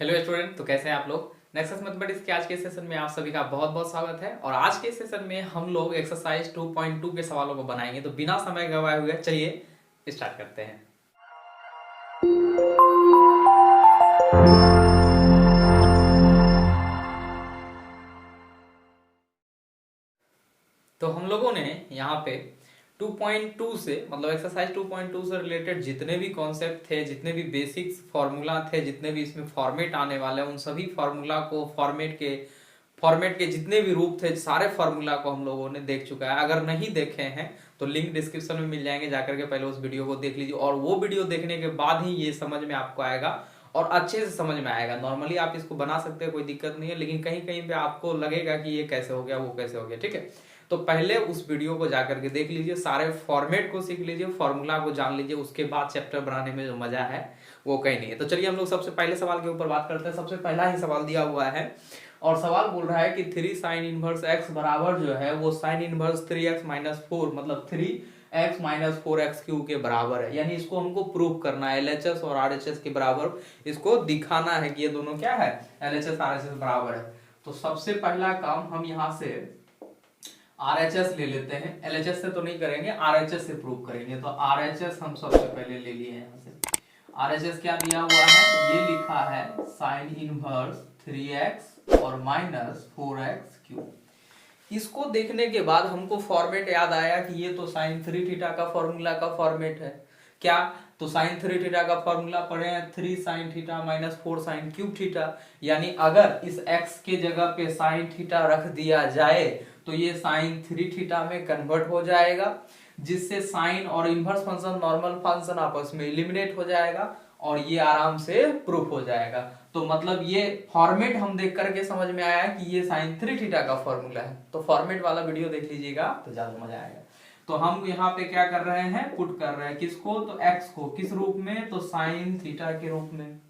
Hello student, तो कैसे हैं आप लोग। नेक्सस मैथमेटिक्स के आज के सेशन में आप सभी का बहुत बहुत स्वागत है। और आज के सेशन में हम लोग एक्सरसाइज 2.2 के सवालों को बनाएंगे। तो बिना समय गवाए हुए चलिए स्टार्ट करते हैं। तो हम लोगों ने यहाँ पे 2.2 से मतलब एक्सरसाइज 2.2 से रिलेटेड जितने भी कॉन्सेप्ट थे, जितने भी बेसिक्स फार्मूला थे, जितने भी इसमें फॉर्मेट आने वाले हैं, उन सभी फार्मूला को फॉर्मेट के जितने भी रूप थे, सारे फार्मूला को हम लोगों ने देख चुका है। अगर नहीं देखे हैं तो लिंक डिस्क्रिप्शन में मिल जाएंगे, जाकर के पहले उस वीडियो को देख लीजिए। और वो वीडियो देखने के बाद ही ये समझ में आपको आएगा और अच्छे से समझ में आएगा। नॉर्मली आप इसको बना सकते हैं, कोई दिक्कत नहीं है, लेकिन कहीं कहीं पे आपको लगेगा कि ये कैसे हो गया, वो कैसे हो गया। ठीक है, तो पहले उस वीडियो को जाकर के देख लीजिए, सारे फॉर्मेट को सीख लीजिए, फॉर्मूला को जान लीजिए, उसके बाद चैप्टर बनाने में जो मजा है वो कहीं नहीं है। तो चलिए हम लोग सबसे पहले सवाल के ऊपर बात करते हैं। सबसे पहला ही सवाल दिया हुआ है और सवाल बोल रहा है कि 3 साइन इनवर्स एक्स बराबर जो है वो साइन इनवर्स 3x-4 मतलब 3x-4x³ के बराबर है। यानी इसको हमको प्रूव करना है, LHS और RHS के बराबर इसको दिखाना है कि ये दोनों क्या है, LHS RHS बराबर है। तो सबसे पहला काम हम यहाँ से RHS ले लेते हैं। LHS से तो नहीं करेंगे, RHS से प्रूव करेंगे। तो RHS हम सबसे पहले ले लिए यहाँ से। RHS क्या दिया हुआ है, ये लिखा है साइन इनवर्स 3x और -4x³। इसको देखने के बाद हमको फॉर्मेट याद आया कि ये तो साइन 3 थीटा का फॉर्मूला का फॉर्मेट है। क्या, तो साइन 3 थीटा का फॉर्मूला पढ़े हैं 3 sine theta -4 sine cube theta. यानी अगर इस x के जगह पे साइन थीटा रख दिया जाए तो ये साइन 3 थीटा में कन्वर्ट हो जाएगा, जिससे साइन और इनवर्स फंक्शन नॉर्मल फंक्शन आपस में एलिमिनेट हो जाएगा और ये आराम से प्रूफ हो जाएगा। तो मतलब ये फॉर्मेट हम देख करके समझ में आया कि ये साइन 3 थीटा का फॉर्मूला है। तो फॉर्मेट वाला वीडियो देख लीजिएगा तो ज्यादा मजा आएगा। तो हम यहाँ पे क्या कर रहे हैं, पुट कर रहे हैं किसको, तो x को किस रूप में, तो साइन थीटा के रूप में।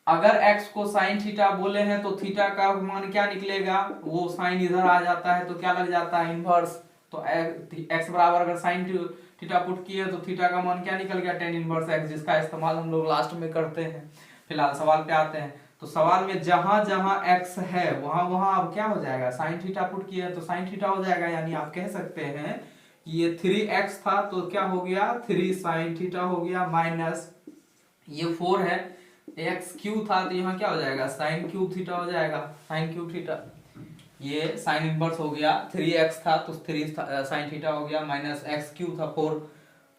अगर x को साइन थीटा बोले हैं तो थीटा का मान क्या निकलेगा, वो साइन इधर आ जाता है तो क्या लग जाता है, इनवर्स। तो x बराबर अगर साइन थीटा पुट किए तो थीटा का मान क्या निकल गया, टेन इनवर्स x, जिसका इस्तेमाल हम लोग लास्ट में करते हैं। फिलहाल सवाल पे आते हैं। तो सवाल में जहां जहां x है वहां वहां अब क्या हो जाएगा, साइन थीटा पुट किया तो साइन थीटा हो जाएगा। यानी आप कह सकते हैं कि ये 3x था तो क्या हो गया, 3 साइन थीटा हो गया, माइनस ये 4 है, x³ था तो यहाँ क्या हो जाएगा, साइन क्यूब थीटा हो जाएगा, साइन क्यूब थीटा। ये साइन इनवर्स हो गया, 3x था तो 3 साइन थीटा हो गया, माइनस x³ था 4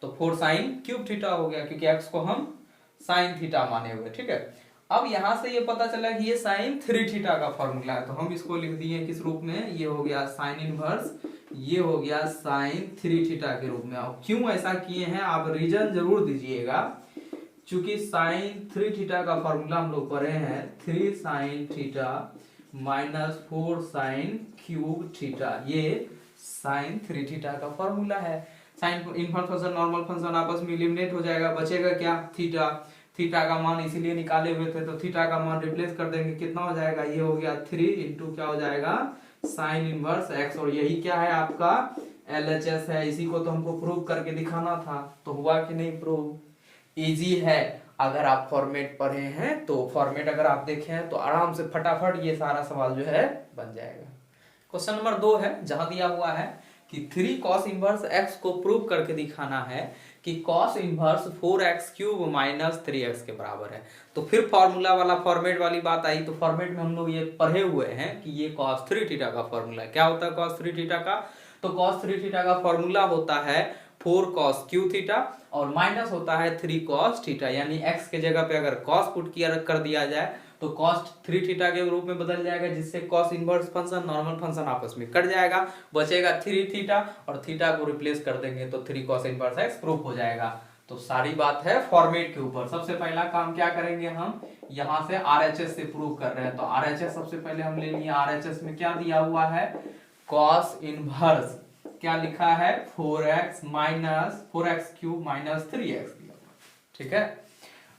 तो 4 साइन क्यूब थीटा हो गया, क्योंकि x को हम साइन थीटा माने हुए। ठीक है, अब यहां से ये पता चला कि ये साइन 3 थीटा का फॉर्मूला है, तो हम इसको लिख दिए किस रूप में, ये हो गया साइन इनवर्स, ये हो गया साइन 3 थीटा के रूप में। अब क्यों ऐसा किए हैं आप रीजन जरूर दीजिएगा, चूंकि साइन 3 थीटा का फॉर्मूला हम लोग पढ़े हैं 3 sine theta -4 sine cube theta, ये साइन 3 थीटा का फॉर्मूला है। Sine inverse function normal function आपस में एलिमिनेट हो जाएगा, बचेगा क्या, थीटा। थीटा का मान इसीलिए निकाले हुए थे, तो थीटा का मान रिप्लेस कर देंगे, कितना हो जाएगा, ये हो गया 3 इंटू क्या हो जाएगा, साइन इनवर्स x। और यही क्या है आपका LHS है। इसी को तो हमको प्रूव करके दिखाना था, तो हुआ कि नहीं प्रूव। इजी है, अगर आप फॉर्मेट पढ़े हैं तो फॉर्मेट अगर आप देखे हैं तो आराम से फटाफट ये सारा सवाल जो है बन जाएगा। क्वेश्चन नंबर 2 है, जहां दिया हुआ है कि 3 cos इनवर्स x को प्रूव करके दिखाना है कि cos इनवर्स 4x³ - 3x के बराबर है। तो फिर फॉर्मूला वाला फॉर्मेट वाली बात आई। तो फॉर्मेट में हम लोग ये पढ़े हुए हैं कि ये cos 3 थीटा का फॉर्मूला है। क्या होता है cos 3 थीटा का, तो cos 3 थीटा का फॉर्मूला होता है 4 cos क्यू थीटा और माइनस होता है 3 cos थीटा। यानी x के जगह पे अगर cos पुट किया कर दिया जाए तो cos 3 थीटा के रूप में बदल जाएगा, जिससे cos inverse function normal function आपस में कट जाएगा, बचेगा 3 थीटा और थीटा को रिप्लेस कर देंगे तो 3 cos इनवर्स x प्रूफ हो जाएगा। तो सारी बात है फॉर्मेट के ऊपर। सबसे पहला काम क्या करेंगे, हम यहाँ से RHS से प्रूव कर रहे हैं। तो RHS सबसे पहले हम ले लिए, RHS में क्या दिया हुआ है, cos इनवर्स क्या लिखा है 4x-4x³ - 3x दिया हुआ। ठीक है,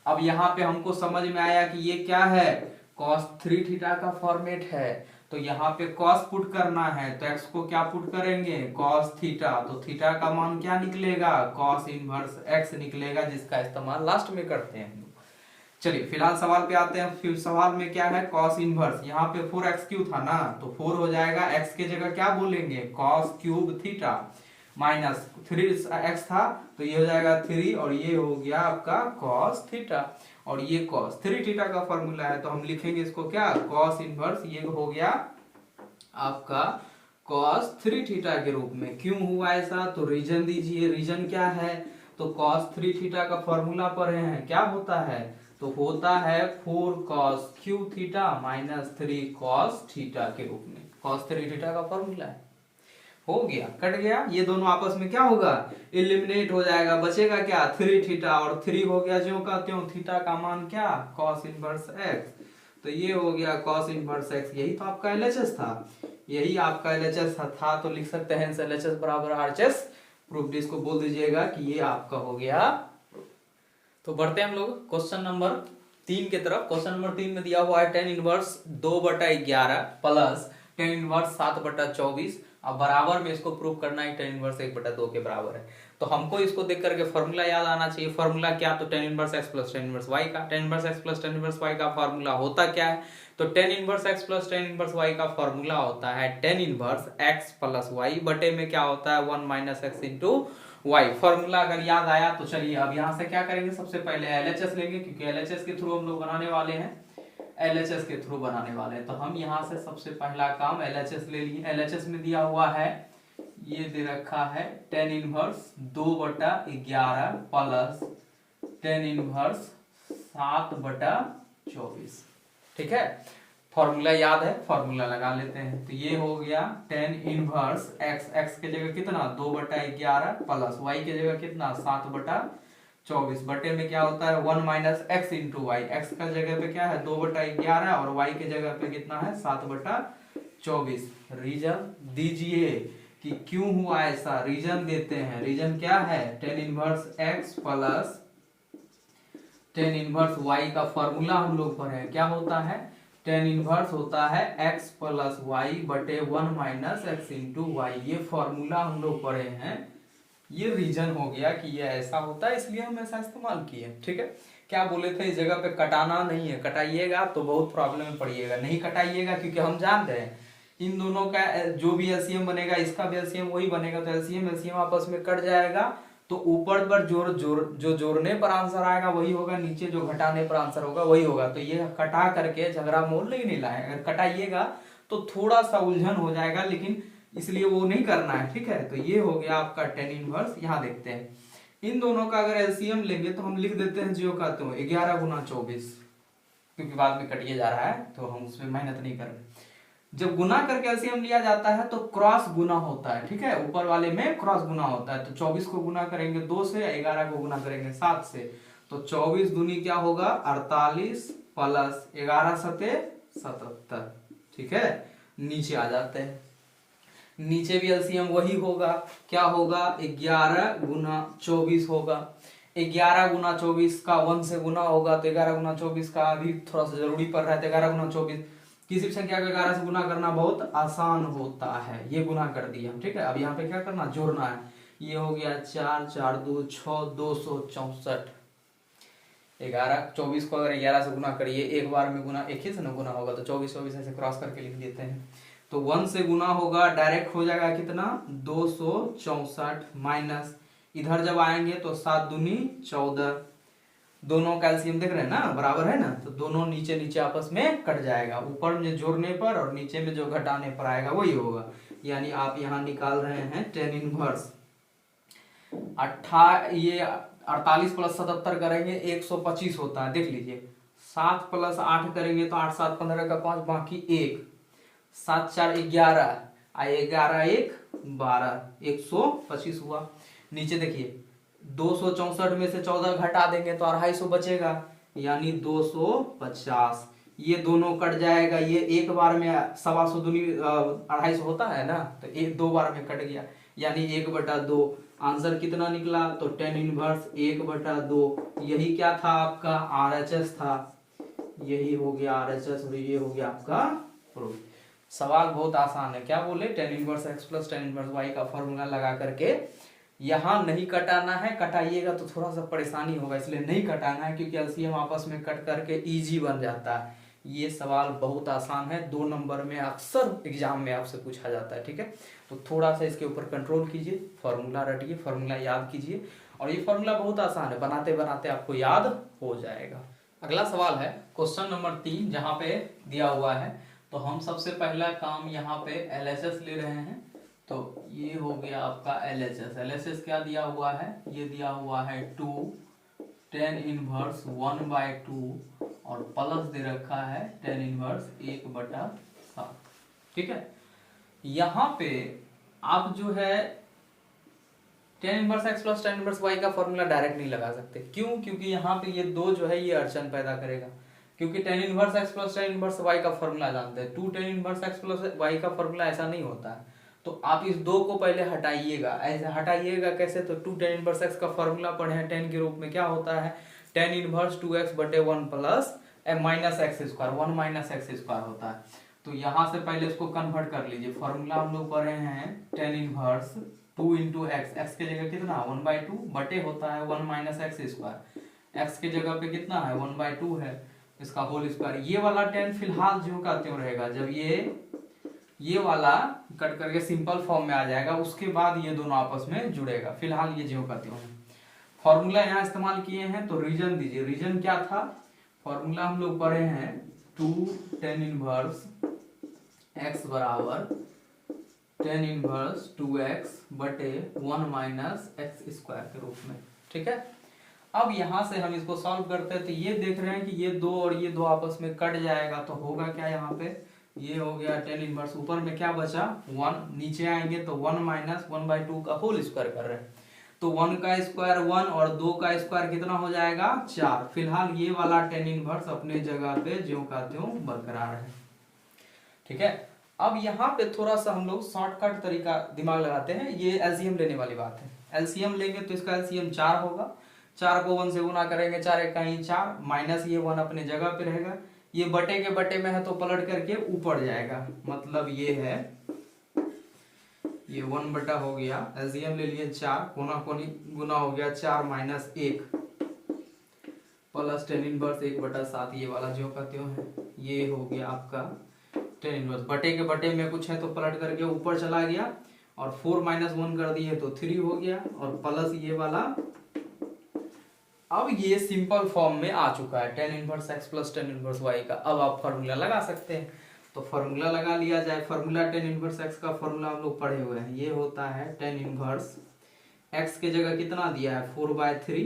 अब यहाँ पे हमको समझ में आया कि ये क्या है, cos 3 थीटा का फॉर्मेट है। तो यहाँ पे cos पुट करना है तो x को क्या पुट करेंगे, cos थीटा। तो थीटा का मान क्या निकलेगा, cos इनवर्स x निकलेगा, जिसका इस्तेमाल लास्ट में करते हैं हम लोग। चलिए फिलहाल सवाल पे आते हैं। फिर सवाल में क्या है, कॉस इनवर्स, यहाँ पे 4x³ था ना, तो 4 हो जाएगा, x के जगह क्या बोलेंगे, cos cube theta, minus 3x था तो ये हो जाएगा 3, और ये हो गया आपका कॉस थीटा, और ये कॉस 3 थीटा का फॉर्मूला है, तो हम लिखेंगे इसको क्या, कॉस इनवर्स, ये हो गया आपका cos 3 थीटा के रूप में। क्यों हुआ ऐसा, तो रीजन दीजिए, रीजन क्या है, तो cos 3 थीटा का फॉर्मूला पढ़े हैं, क्या होता है, तो होता है 4 cos cube theta minus 3 cos theta के रूप में, cos 3 थीटा का फॉर्मूला है। हो गया, कट गया, ये दोनों आपस में क्या होगा, एलिमिनेट हो जाएगा, बचेगा क्या, 3 थीटा, और 3 हो गया ज्यों का त्यों, थीटा का मान क्या, cos इनवर्स x, तो ये हो गया cos इनवर्स x, यही तो आपका एलएचएस था, यही आपका एलएचएस था, तो लिख सकते हैं एलएचएस बराबर आरएचएस प्रूफ, इसको बोल दीजिएगा कि ये आपका हो गया। तो बढ़ते हैं हम लोग क्वेश्चन नंबर 3 की तरफ। क्वेश्चन नंबर 3 में दिया हुआ है tan inverse 2/11 plus tan inverse 7/24, अब बराबर में इसको प्रूव करना है tan इनवर्स 1/2 के बराबर है। तो हमको इसको देख करके फॉर्मूला याद आना चाहिए। फॉर्मूला क्या, तो tan inverse x plus tan inverse y का, tan inverse x plus tan inverse y का फॉर्मूला होता क्या है, तो tan inverse x plus tan inverse y का फॉर्मूला होता है tan inverse x plus y बटे में क्या होता है 1 minus x into y. Formula अगर याद आया तो चलिए अब यहाँ से क्या करेंगे, सबसे पहले एलएचएस लेंगे, क्योंकि एलएचएस के थ्रू हम लोग बनाने वाले हैं, एलएचएस के थ्रू बनाने वाले हैं, तो हम यहाँ से सबसे पहला काम एलएचएस ले लिए। एलएचएस में दिया हुआ है, ये दे रखा है tan inverse 2/11 plus tan inverse 7/24, ठीक है। फॉर्मूला याद है, फॉर्मूला लगा लेते हैं, तो ये हो गया tan इनवर्स x के जगह कितना 2/11 प्लस y के जगह कितना 7/24, बटे में क्या होता है 1 minus x into y, x का जगह पे क्या है 2/11 और y के जगह पे कितना है 7/24। रीजन दीजिए कि क्यों हुआ ऐसा, रीजन देते हैं, रीजन क्या है tan inverse x plus tan inverse y का फॉर्मूला हम लोग पढ़े हैं, क्या होता है, tan इनवर्स होता है x प्लस वाई बटे 1 माइनस एक्स इंटू वाई, ये फॉर्मूला हम लोग पढ़े हैं, ये रीजन हो गया कि ये ऐसा होता है, इसलिए हम ऐसा इस्तेमाल किए, ठीक है। क्या बोले थे, इस जगह पे कटाना नहीं है, कटाइएगा तो बहुत प्रॉब्लम में पड़िएगा, नहीं कटाइएगा, क्योंकि हम जानते हैं इन दोनों का जो भी एलसीएम बनेगा इसका भी एलसीएम वही बनेगा, तो एलसीएम एलसीएम आपस में कट जाएगा, तो ऊपर पर जो जोड़ने पर आंसर आएगा वही होगा, नीचे जो घटाने पर आंसर होगा वही होगा, तो ये कटा करके झगड़ा मोल नहीं लाए, अगर कटाइएगा तो थोड़ा सा उलझन हो जाएगा, लेकिन इसलिए वो नहीं करना है, ठीक है। तो ये हो गया आपका tan इनवर्स। यहाँ देखते हैं इन दोनों का अगर एलसीएम लेंगे तो हम लिख देते हैं जो कहते हो 11 गुना 24, क्योंकि बाद में कटिए जा रहा है तो हम उसमें मेहनत नहीं कर रहे। जब गुना करके एलसीएम लिया जाता है तो क्रॉस गुना होता है, ठीक है, ऊपर वाले में क्रॉस गुना होता है, तो 24 को गुना करेंगे 2 से, 11 को गुना करेंगे 7 से, तो 24 दूनी क्या होगा 48 प्लस 11 सते 77, ठीक है। नीचे आ जाते हैं, नीचे भी एलसीएम वही होगा, क्या होगा 11 गुना 24 होगा, 11 गुना 24 का 1 से गुना होगा, तो 11 गुना 24 का अभी थोड़ा सा जरूरी पड़ रहा है, तो 11 गुना 24 किसी संख्या को 11 से गुना करना बहुत आसान होता है, ये गुना कर दिया, ठीक है। अब यहाँ पे क्या करना, जोड़ना है, ये हो गया 4 4 2 6 264, 11 24 को अगर 11 से गुना करिए, एक बार में गुना एक ही से ना गुना होगा, तो 24 24 ऐसे क्रॉस करके लिख देते हैं, तो 1 से गुना होगा, डायरेक्ट हो जाएगा कितना 264, माइनस इधर जब आएंगे तो 7 दूनी 14, दोनों कैल्शियम देख रहे हैं ना बराबर है ना, तो दोनों नीचे नीचे आपस में कट जाएगा, ऊपर में जोड़ने पर और नीचे में जो घटाने पर आएगा वही होगा, यानी आप यहाँ निकाल रहे हैं tan इनवर्स ये 48 प्लस 77 करेंगे 125 होता है, देख लीजिए, 7 प्लस 8 करेंगे तो 8 7 15 का 5 बाकी 1, 7 4 11, 11 1 12, 125 हुआ। नीचे देखिए 264 में से 14 घटा देंगे तो 250 बचेगा, यानी 250, ये दोनों कट जाएगा, ये एक बार में 125 दूनी 250 होता है ना, तो एक 2 बार में कट गया, यानी 1/2, आंसर कितना निकला, तो tan इनवर्स 1/2, यही क्या था आपका RHS था, यही हो गया RHS, और ये हो गया आपका प्रूफ। सवाल बहुत आसान है, क्या बोले tan inverse x plus tan inverse y का फॉर्मूला लगा करके यहाँ नहीं कटाना है, कटाइएगा तो थोड़ा सा परेशानी होगा, इसलिए नहीं कटाना है, क्योंकि एलसीएम आपस में कट करके इजी बन जाता है। ये सवाल बहुत आसान है, 2 नंबर में अक्सर एग्जाम में आपसे पूछा जाता है, ठीक है। तो थोड़ा सा इसके ऊपर कंट्रोल कीजिए, फॉर्मूला रटिए, फॉर्मूला याद कीजिए, और ये फॉर्मूला बहुत आसान है, बनाते बनाते आपको याद हो जाएगा। अगला सवाल है क्वेश्चन नंबर 3, जहाँ पे दिया हुआ है। तो हम सबसे पहला काम यहाँ पे LHS ले रहे हैं। तो ये हो गया आपका LHS। LHS क्या दिया हुआ है, ये दिया हुआ है 2 tan इनवर्स 1/2 और प्लस दे रखा है tan इनवर्स 1/7, ठीक है। यहाँ पे आप जो है tan inverse x plus tan inverse y का फॉर्मूला डायरेक्ट नहीं लगा सकते। क्यों? क्योंकि यहाँ पे ये 2 जो है ये अड़चन पैदा करेगा, क्योंकि tan inverse x plus tan inverse y का फॉर्मूला जानते हैं, 2 tan inverse x plus y का फॉर्मूला ऐसा नहीं होता है। तो आप इस 2 को पहले हटाइएगा। ऐसे हटाइएगा कैसे? तो 2 tan इनवर्स x का फॉर्मूला पढ़े हैं, tan के रूप में क्या होता है, tan inverse 2x/1 plus minus x square, 1 minus x square होता है। तो यहाँ से पहले इसको कन्वर्ट कर लीजिए। फॉर्मूला हम लोग पढ़े हैं tan inverse 2 into x, x के जगह कितना 1/2 बटे होता है 1 माइनस एक्स स्क्वायर, एक्स के जगह पे कितना है 1/2 है, इसका होल स्क्वायर। ये वाला tan फिलहाल ज्यों का त्यों रहेगा। जब ये वाला कट करके सिंपल फॉर्म में आ जाएगा, उसके बाद ये दोनों आपस में जुड़ेगा। फिलहाल ये ज्यों का त्यों है। फॉर्मूला यहाँ इस्तेमाल किए हैं, तो रीजन दीजिए। रीजन क्या था? फॉर्मूला हम लोग पढ़े हैं 2 tan इनवर्स x बराबर tan इनवर्स 2x बटे 1 माइनस एक्स स्क्वायर के रूप में, ठीक है। अब यहाँ से हम इसको सॉल्व करते हैं, तो ये देख रहे हैं कि ये 2 और ये 2 आपस में कट जाएगा, तो होगा क्या यहाँ पे, ये हो गया tan इनवर्स, ऊपर में क्या बचा 1, नीचे आएंगे तो 1 माइनस 1/2 का होल स्क्वायर कर रहे हैं, तो 1 का स्क्वायर 1 और 2 का स्क्वायर कितना हो जाएगा 4। फिलहाल ये वाला tan इनवर्स अपने जगह पे ज्यों का त्यों बरकरार है, ठीक है। अब यहाँ पे थोड़ा सा हम लोग शॉर्टकट तरीका दिमाग लगाते हैं। ये एलसीएम लेने वाली बात है। एलसीएम लेंगे तो इसका एलसीएम 4 होगा, 4 को 1 से गुना करेंगे, 4 1 4 माइनस ये 1 अपने जगह पे रहेगा, ये बटे के बटे में है तो पलट करके ऊपर जाएगा, मतलब ये है ये 1 बटा हो गया, एलसीएम ले लिए 4, कोना कोनी गुना हो गया 4 माइनस 1 प्लस tan इनवर्स 1/7, ये वाला जो का त्यों है। ये हो गया आपका tan इनवर्स, बटे के बटे में कुछ है तो पलट करके ऊपर चला गया, और 4 माइनस 1 कर दिए तो 3 हो गया, और प्लस ये वाला। अब ये सिंपल फॉर्म में आ चुका है tan inverse x plus tan inverse y का। अब आप फॉर्मूला लगा सकते हैं, तो फॉर्मूला लगा लिया जाए। फॉर्मूला tan इनवर्स x का फॉर्मूला हम लोग पढ़े हुए हैं, ये होता है tan इनवर्स x के जगह कितना दिया है 4/3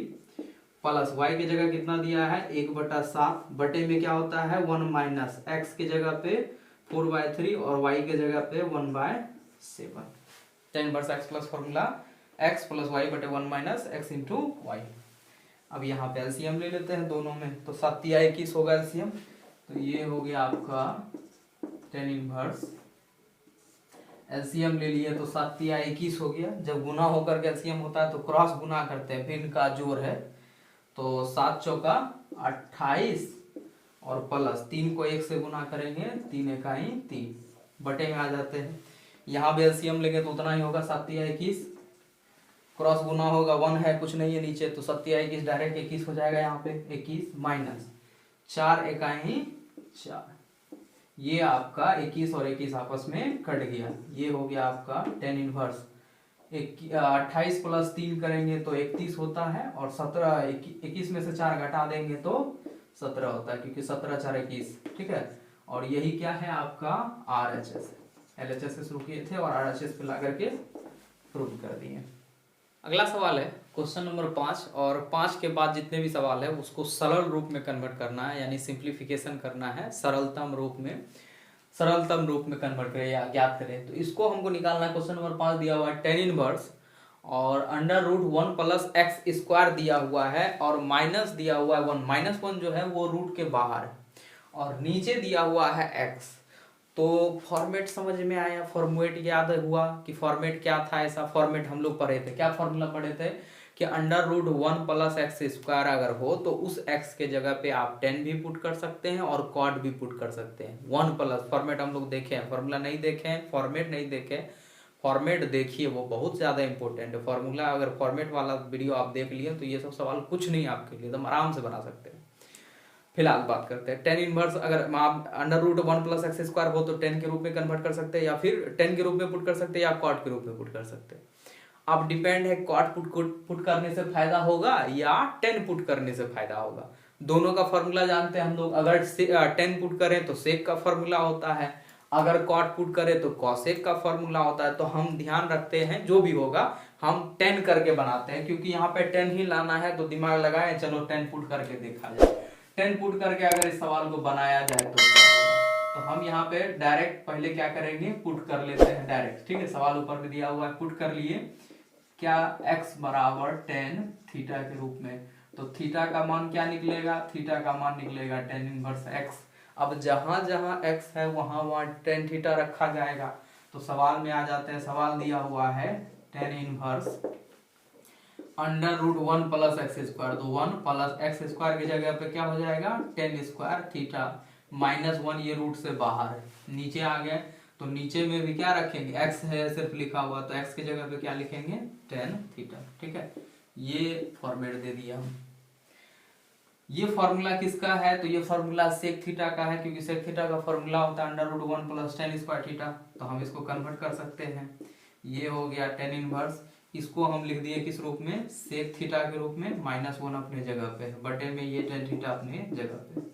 प्लस y के जगह कितना दिया है 1/7, बटे में क्या होता है 1 माइनस x के जगह पे 4/3 और y के जगह पे 1/7। tan inverse x plus formula x plus y बटे 1 माइनस x इंटू वाई। अब यहाँ पे एलसीएम ले लेते हैं दोनों में, तो 7 या 21 होगा एलसीएम, तो ये हो गया आपका tan इनवर्स, एलसीएम ले लिए तो 7 या 21 हो गया। जब गुना होकर के एलसीएम होता है तो क्रॉस गुना करते हैं, फिर इनका जोड़ है, तो 7 चौका 28 और प्लस 3 को 1 से गुना करेंगे 3 इकाई 3, बटे में आ जाते हैं। यहाँ भी एलसीएम लेंगे तो उतना ही होगा 7 या 21, क्रॉस गुना होगा 1 है कुछ नहीं है नीचे, तो 7 या 21 डायरेक्ट 21 हो जाएगा। यहाँ पे 21 माइनस 4 इकाई 4, ये आपका 21 और 21 आपस में कट गया, ये हो गया आपका tan इनवर्स 28 प्लस 3 करेंगे तो 31 होता है, और 21 में से 4 घटा देंगे तो 17 होता है, क्योंकि 17 4 21, ठीक है। और यही क्या है आपका RHS, LHS से शुरू किए थे और RHS पे ला करके प्रूव कर दिए। अगला सवाल है क्वेश्चन नंबर 5, और 5 के बाद जितने भी सवाल है उसको सरल रूप में कन्वर्ट करना है, यानी सिंप्लीफिकेशन करना है, सरलतम रूप में कन्वर्ट करें या ज्ञात करें। तो इसको हमको निकालना है। क्वेश्चन नंबर 5 दिया हुआ है tan इनवर्स और √1 प्लस एक्स स्क्वायर दिया हुआ है, और माइनस दिया हुआ है 1, -1 जो है वो रूट के बाहर है, और नीचे दिया हुआ है x। तो फॉर्मेट समझ में आया, फॉर्मेट याद हुआ कि फॉर्मेट क्या था। ऐसा फॉर्मेट हम लोग पढ़े थे, क्या फॉर्मूला पढ़े थे कि √1 प्लस एक्स स्क्वायर अगर हो तो उस x के जगह पे आप 10 भी पुट कर सकते हैं और cot भी पुट कर सकते हैं। 1 प्लस फॉर्मेट हम लोग देखे हैं, फॉर्मूला नहीं देखे हैं, फॉर्मेट नहीं देखे, फॉर्मेट देखिए, वो बहुत ज़्यादा इंपॉर्टेंट है। फॉर्मूला अगर फॉर्मेट वाला वीडियो आप देख लिए तो ये सब सवाल कुछ नहीं आपके लिए, एकदम आराम से बना सकते हैं। फिलहाल बात करते हैं टेन इनवर्स। अगर आप under root 1 plus x square हो तो 10 के रूप में कन्वर्ट कर सकते हैं, या फिर 10 के रूप में पुट कर सकते हैं, या कॉट के रूप में पुट कर सकते हैं। अब डिपेंड है कॉट पुट करने से फायदा होगा या 10 पुट करने से फायदा होगा। दोनों का फॉर्मूला जानते हैं हम लोग। अगर 10 पुट करें तो सेक का फॉर्मूला होता है, अगर कॉट पुट करें तो कॉसेक का फॉर्मूला होता है। तो हम ध्यान रखते हैं जो भी होगा हम 10 करके बनाते हैं, क्योंकि यहाँ पे 10 ही लाना है। तो दिमाग लगाएं, चलो 10 पुट करके देखा जाए। 10 पुट करके अगर इस सवाल को बनाया जाए तो क्या होगा। तो हम यहाँ पे डायरेक्ट पहले क्या करेंगे, पुट कर लेते हैं डायरेक्ट। ठीक है, सवाल ऊपर में दिया हुआ है, पुट कर लिए क्या, x बराबर 10 थीटा के रूप में। तो थीटा का मान क्या निकलेगा, थीटा का मान निकलेगा 10 इनवर्स x। अब जहां जहां x है वहां वहां 10 थीटा रखा जाएगा। तो सवाल में आ जाते हैं, सवाल दिया हुआ है 10 inverse under root 1 plus x square. तो 1 प्लस एक्स स्क्वायर की जगह पे क्या हो जाएगा, 10 स्क्वायर थीटा माइनस 1, ये रूट से बाहर है, नीचे आ गए। तो नीचे में भी क्या रखेंगे, x है सिर्फ लिखा हुआ, तो x की जगह पे क्या लिखेंगे, 10 थीटा। ठीक है, ये फॉर्मेट दे दिया हम। ये फॉर्मूला किसका है, तो ये फॉर्मूला सेक थीटा का है, क्योंकि सेक थीटा का फॉर्मूला होता है under root 1 plus 10 square theta. तो हम इसको कन्वर्ट कर सकते हैं। ये हो गया 10 इनवर्स, इसको हम लिख दिए किस रूप में, सेक थीटा के रूप में, -1 अपने जगह पे, बटे में ये 10 थीटा अपने जगह पे।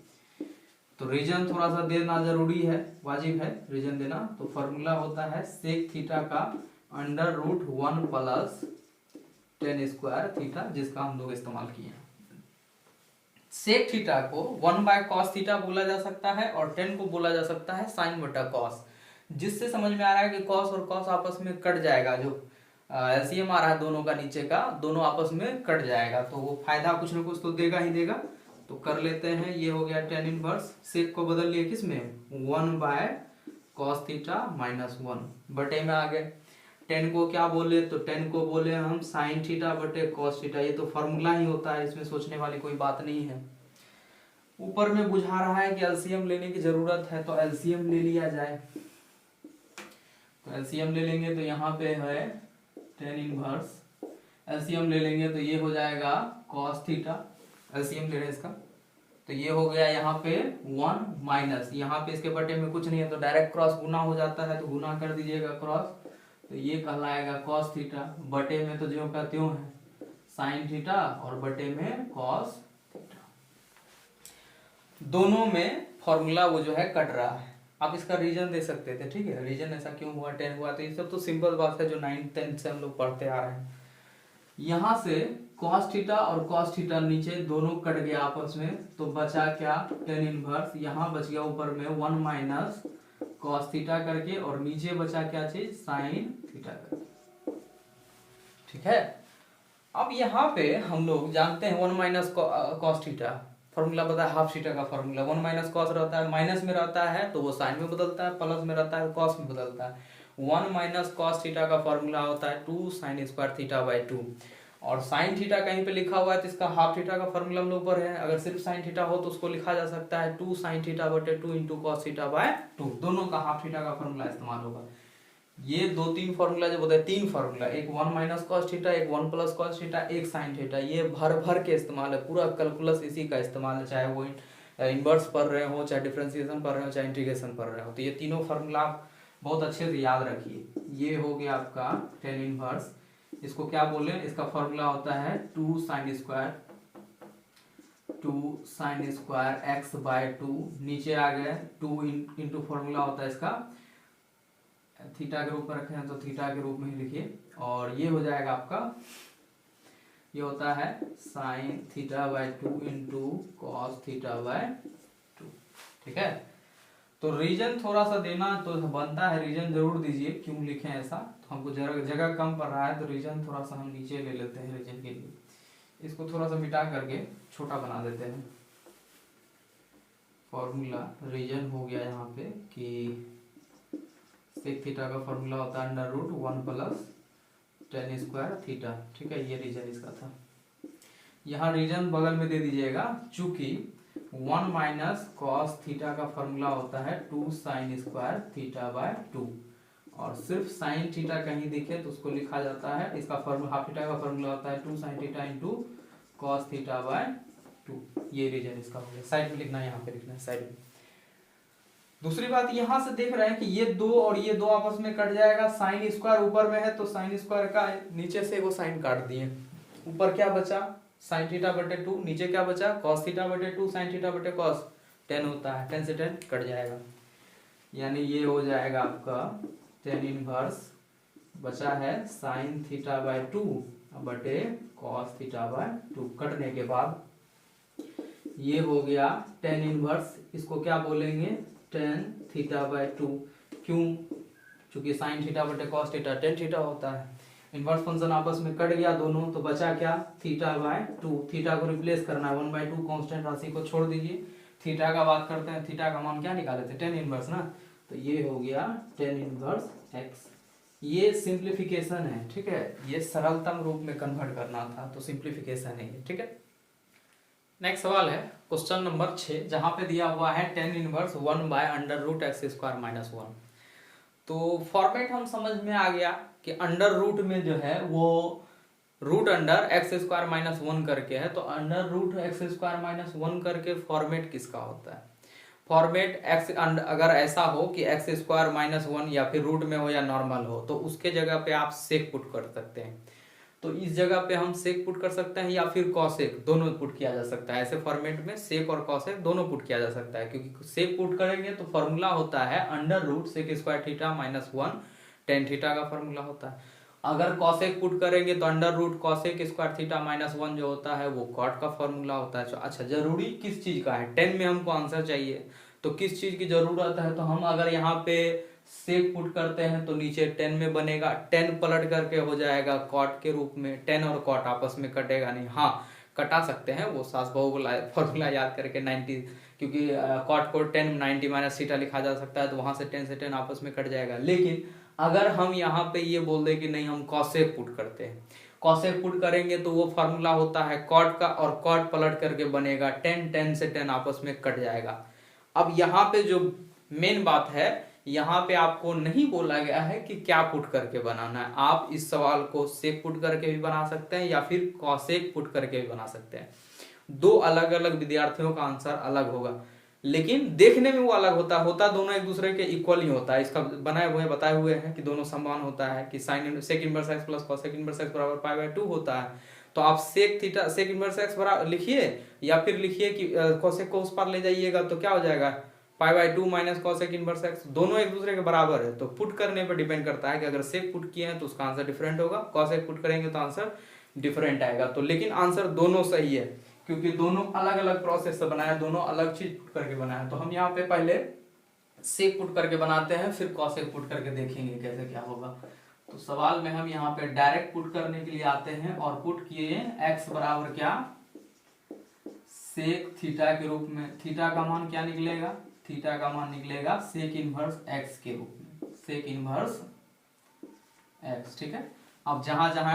तो रीजन थोड़ा सा देना जरूरी है, वाजिब है रीजन देना। तो फॉर्मूला होता है सेक थीटा का under root 1 plus 10 square theta, जिसका हम लोग इस्तेमाल किए हैं। सेक थीटा को 1 बाय कॉस थीटा बोला जा सकता है, और 10 को बोला जा सकता है साइन बटा कॉस, जिससे समझ में आ रहा है कि कॉस और कॉस आपस में कट जाएगा। जो एलसीएम आ रहा है दोनों का नीचे का, दोनों आपस में कट जाएगा, तो वो फायदा कुछ ना कुछ तो देगा ही देगा। तो कर लेते हैं, ये हो गया 10 इनवर्स, सेक को बदल लिए किस में, 1 बाय कॉस थीटा -1 बटे में आ गए। 10 को क्या बोले, तो 10 को बोले हम साइन थीटा बटे कॉस थीटा। ये तो फॉर्मूला ही होता है, इसमें सोचने वाली कोई बात नहीं है। ऊपर में बुझा रहा है कि एलसीएम लेने की जरूरत है, तो एलसीएम ले लिया जाए। तो एलसीएम ले लेंगे तो यहाँ पे है 10 इनवर्स, एलसीएम ले लेंगे तो ये हो जाएगा कॉस थीटा, एलसीएम ले रहे हैं इसका। तो ये हो गया यहाँ पे 1 माइनस, यहाँ पे इसके बटे में कुछ नहीं है तो डायरेक्ट क्रॉस गुना हो जाता है, तो गुना कर दीजिएगा क्रॉस, तो ये कहलाएगा कॉस थीटा, बटे में तो ज्यों का त्यों है साइन थीटा, और बटे में कॉस थीटा। दोनों में फॉर्मूला वो जो है कट रहा है। आप इसका रीजन दे सकते थे, ठीक है, रीजन ऐसा क्यों हुआ, 10 हुआ, तो ये सब तो सिंपल बात है जो 9th 10th से हम लोग पढ़ते आ रहे हैं। यहाँ से cos थीटा और cos थीटा नीचे दोनों कट गया आपस में, तो बचा क्या 10 इनवर्स, यहाँ बच गया ऊपर में 1 माइनस cos थीटा करके, और नीचे बचा क्या चीज, साइन थीटा करके। ठीक है, अब यहाँ पे हम लोग जानते हैं 1 माइनस cos थीटा, फॉर्मूला पता है हाफ थीटा का फॉर्मूला। 1 माइनस कॉस रहता है, माइनस में रहता है तो वो साइन में बदलता है, प्लस में रहता है कॉस में बदलता है। 1 माइनस कॉस थीटा का फॉर्मूला होता है 2 साइन स्क्वायर थीटा बाई 2, और साइन थीटा कहीं पे लिखा हुआ है तो इसका हाफ थीटा का फॉर्मूला हम लोग ऊपर है। अगर सिर्फ साइन थीटा हो तो उसको लिखा जा सकता है 2 साइन थीटा बटे 2 इंटू कॉस थीटा बाय 2, दोनों का हाफ थीटा का फॉर्मूला इस्तेमाल होगा। ये 2-3 फॉर्मूला जो बताए, 3 फॉर्मूला, एक 1 माइनस कॉस थीटा, एक 1 प्लस कॉस थीटा, एक साइन थीटा, ये भर भर के इस्तेमाल है, पूरा कैलकुलस इसी का इस्तेमाल है, चाहे वो इनवर्स पढ़ रहे हो, चाहे डिफरेंशिएशन पढ़ रहे हो, चाहे इंटीग्रेशन पढ़ रहे हो। तो ये तीनों फॉर्मूला आप बहुत अच्छे से याद रखिए। ये हो गया आपका 10 इनवर्स, इसको क्या बोले, इसका फॉर्मूला होता है 2 साइन स्क्वायर एक्स बाय 2, नीचे आ गए 2 इंटू फॉर्मूला होता है इसका, थीटा के रूप में रखे हैं तो थीटा के रूप में ही लिखिए, और ये हो जाएगा आपका, ये होता है sine theta by 2 into cos theta by 2। ठीक है, तो रीजन थोड़ा सा देना तो बनता है, रीजन जरूर दीजिए, क्यों लिखें ऐसा, तो हमको जगह कम पड़ रहा है तो रीजन थोड़ा सा हम नीचे ले लेते हैं रीजन के लिए। इसको थोड़ा सा मिटा करके छोटा बना देते हैं। फॉर्मूला रीजन हो गया यहाँ पे कि सेक थीटा का फॉर्मूला होता है under root 1 plus 10 square theta. ठीक है, ये रीजन इसका था। यहाँ रीजन बगल में दे दीजिएगा, चूंकि 1 माइनस कॉस थीटा का फॉर्मूला होता है 2 साइन स्क्वायर थीटा बाय 2, और सिर्फ साइन थीटा कहीं दिखे तो उसको लिखा जाता है, इसका फॉर्मूला हाफ थीटा का फॉर्मूला होता है 2 sin theta into cos theta by 2। ये रीजन इसका हो गया, साइड में लिखना है, यहाँ पे लिखना है साइड में। दूसरी बात यहां से देख रहे हैं कि ये दो और ये दो आपस में कट जाएगा, साइन स्क्वायर ऊपर में है तो साइन स्क्वायर का नीचे से वो साइन काट दिए, ऊपर क्या बचा साइन थीटा बटे 2, नीचे क्या बचा कॉस थीटा बटे 2 साइन थीटा बटे कॉस 10 होता है, 10 से 10 कट जाएगा, यानी ये हो जाएगा आपका 10 इनवर्स बचा है साइन थीटा बाय 2 बटे कॉस थीटा बाय 2, कटने के बाद ये हो गया 10 इनवर्स, इसको क्या बोलेंगे 10 थीटा बाय 2, क्यों चूंकि साइन थीटा बटे कॉस थीटा 10 थीटा होता है, इनवर्स फंक्शन आपस में कट गया दोनों, तो बचा क्या थीटा बाय 2, थीटा को रिप्लेस करना है 1/2 कांस्टेंट राशि को छोड़ दीजिए, थीटा का बात करते हैं, थीटा का मान क्या निकाले थे 10 इनवर्स ना, तो ये हो गया 10 इनवर्स x, ये सिंप्लीफिकेशन है, ठीक है, ये सरलतम रूप में कन्वर्ट करना था तो सिंप्लीफिकेशन है ये, ठीक है। नेक्स्ट सवाल है क्वेश्चन नंबर 6, जहां पे दिया हुआ है 10 इनवर्स 1/√x² - 1। तो फॉर्मेट हम समझ में आ गया कि अंडर रूट में जो है वो रूट अंडर x² - 1 करके है, तो अंडर रूट x² - 1 करके फॉर्मेट किसका होता है, फॉर्मेट x अगर ऐसा हो कि x² - 1 या फिर रूट में हो या नॉर्मल हो तो उसके जगह पे आप सेक पुट कर सकते हैं, तो इस जगह पे हम सेक पुट कर सकते हैं या फिर कॉसेक, दोनों पुट किया जा सकता है, ऐसे फॉर्मेट में सेक और कॉसेक दोनों पुट किया जा सकता है, क्योंकि सेक पुट करेंगे तो फॉर्मूला होता है under root sec square theta minus 1 tan theta का फॉर्मूला होता है, अगर कॉसेक पुट करेंगे तो under root cosec square theta minus 1 जो होता है वो कॉट का फॉर्मूला होता है। अच्छा, जरूरी किस चीज का है, 10 में हमको आंसर चाहिए तो किस चीज की जरूरत है, तो हम अगर यहाँ पे सेक पुट करते हैं तो नीचे 10 में बनेगा, 10 पलट करके हो जाएगा कॉट के रूप में, 10 और कॉट आपस में कटेगा नहीं, हाँ कटा सकते हैं, वो सास बहू को फॉर्मूला याद करके 90, क्योंकि कॉट को 10 90 माइनस थीटा लिखा जा सकता है तो वहां से 10 से 10 आपस में कट जाएगा। लेकिन अगर हम यहाँ पे ये बोल दें कि नहीं हम कॉसेक पुट करते हैं, कॉसेक पुट करेंगे तो वो फॉर्मूला होता है कॉट का, और कॉट पलट करके बनेगा 10, 10 से 10 आपस में कट जाएगा। अब यहाँ पे जो मेन बात है, यहाँ पे आपको नहीं बोला गया है कि क्या पुट करके बनाना है, आप इस सवाल को सेक पुट करके भी बना सकते हैं या फिर कॉसेक पुट करके भी बना सकते हैं, दो अलग अलग विद्यार्थियों का आंसर अलग होगा, लेकिन देखने में वो अलग होता दोनों एक दूसरे के इक्वल ही होता है, इसका बनाए हुए बताए हुए हैं कि दोनों समान होता है कि sine sec inverse x plus cosec inverse x बराबर पाई बाय 2 होता है, तो आप sec theta sec inverse x बराबर लिखिए या फिर लिखिए कि कॉसेक को उस पर ले जाइएगा तो क्या हो जाएगा पाई by 2 minus cosec inverse x, दोनों एक दूसरे के बराबर है, तो पुट करने पर डिपेंड करता है कि अगर सेक पुट किए हैं तो उसका आंसर डिफरेंट होगा, कॉसेक पुट करेंगे तो आंसर डिफरेंट आएगा, तो लेकिन आंसर दोनों सही है क्योंकि दोनों अलग अलग प्रोसेस से बनाया, दोनों अलग चीज पुट करके बनाया। तो हम यहाँ पे पहले सेक पुट करके बनाते हैं फिर कॉसेक पुट करके देखेंगे कैसे क्या होगा। तो सवाल में हम यहाँ पे डायरेक्ट पुट करने के लिए आते हैं और पुट किए x बराबर क्या सेक थीटा के रूप में, थीटा का मान क्या निकलेगा, थीटा का मान निकलेगा सेक इनवर्स x के रूप में, सेक इनवर्स x, ठीक है। अब जहां जहां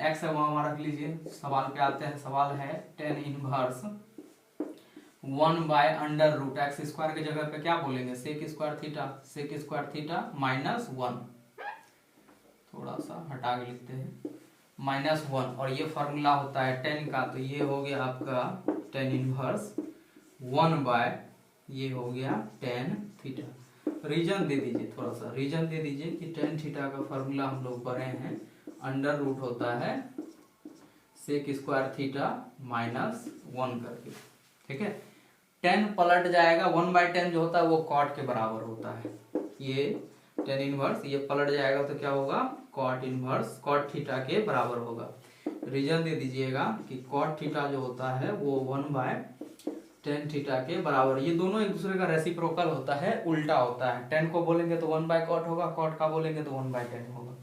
x है वहां रख लीजिए, सवाल पे आते हैं, सवाल है 10 इनवर्स 1/√, एक्स स्क्वायर की जगह पे क्या बोलेंगे सेक स्क्वायर थीटा माइनस 1, थोड़ा सा हटा के लिखते हैं -1, और ये फॉर्मूला होता है 10 का, तो ये हो गया आपका 10 इनवर्स 1 ये हो गया 10 थीटा। रीजन दे दीजिए, थोड़ा सा रीजन दे दीजिए कि 10 थीटा का फॉर्मूला हम लोग पढ़े हैं, अंडर रूट होता है सेक स्क्वायर थीटा माइनस 1 करके, ठीक है। 10 पलट जाएगा, 1/10 जो होता है वो कॉट के बराबर होता है, ये 10 इनवर्स ये पलट जाएगा तो क्या होगा कॉट इनवर्स कॉट थीटा के बराबर होगा। रीजन दे दीजिएगा कि कॉट थीटा जो होता है वो 1/10 थीटा के बराबर, ये दोनों एक दूसरे का रेसिप्रोकल होता है, उल्टा होता है, 10 को बोलेंगे तो 1/कॉट होगा, कॉट का बोलेंगे तो 1/10 होगा,